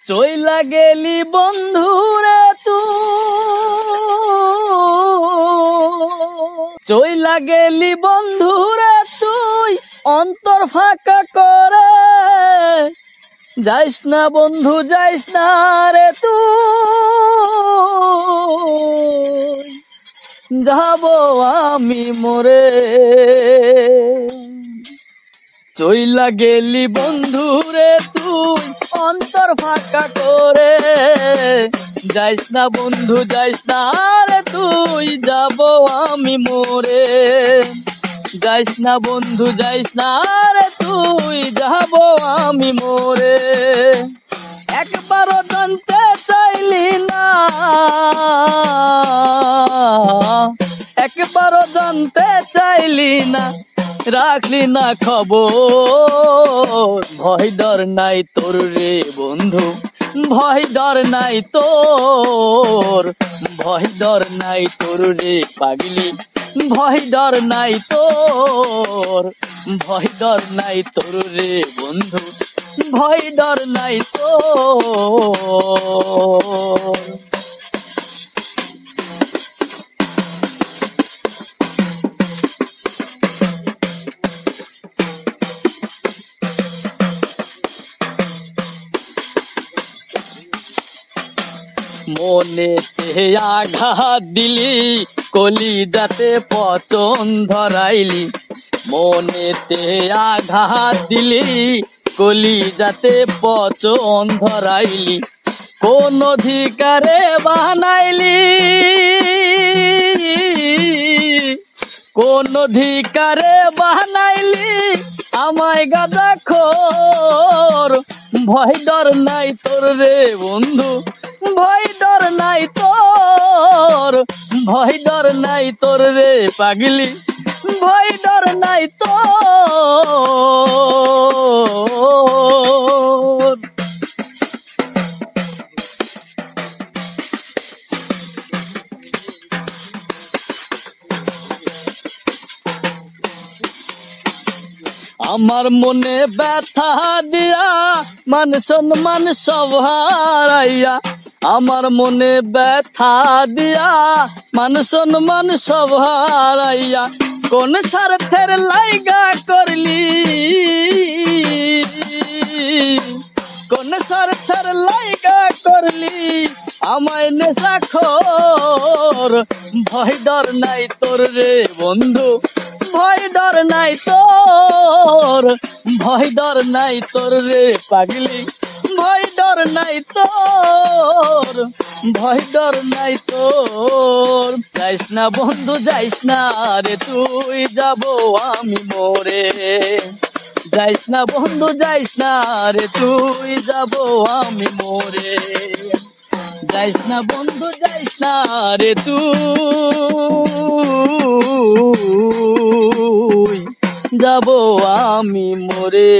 চইলা গেলি বন্ধুরে চইলা গেলি বন্ধুরে তুই অন্তর ফাঁকা করে যাইস না বন্ধু যাইস না রে তুই যাবো আমি মরে চইলা গেলি বন্ধুরে তুই অন্তর ফাঁকা করে যাইস না বন্ধু যাইস না রে তুই যাবো আমি মরে যাইস না বন্ধু যাইস না রে তুই যাবো আমি মরে একবারও জানতে চাইলি না একবারও জানতে চাইলি না রাখলি না খবর ভয় ডর নাই তোর রে বন্ধু ভয় ডর নাই তোর ভয় ডর নাই তোর রে পাগলি ভয় ডর নাই তোর ভয় ডর নাই তোর রে বন্ধু ভয় ডর নাই তোর মনেতে আঘাত দিলি কলিজাতে পচন ধরাইলি মনেতে আঘাত দিলি কলিজাতে পচন ধরাইলি কোন অধিকারে বানাইলি কোন অধিকারে বানাইলি আমায় গাঁজাখোর ভয় ডর নাই তোর রে বন্ধু ভয় ডর নাই তোর ভয় ডর নাই তোর রে পাগলি ভয় ডর নাই তোর আমার মনে ব্যথা দিয়া মান সম্মান সব হারাইয়া আমার মনে ব্যথা দিয়া মান সম্মান সব হারাইয়া কোন স্বার্থের লাইগা করলি কোন স্বার্থের লাইগা করলি আমায় নেশাখোর ভয় ডর নাই তোর রে বন্ধু ভয় ডর নাই তোর ভয় ডর নাই তোর রে পাগলি ভয় ডর নাই তোর ভয় ডর নাই তোর যাইস না বন্ধু যাইস না রে তুই যাবো আমি মরে যাইস না বন্ধু যাইস না রে তুই যাবো আমি মরে যাইস না বন্ধু যাইস না রে তুই যাবো আমি মরে।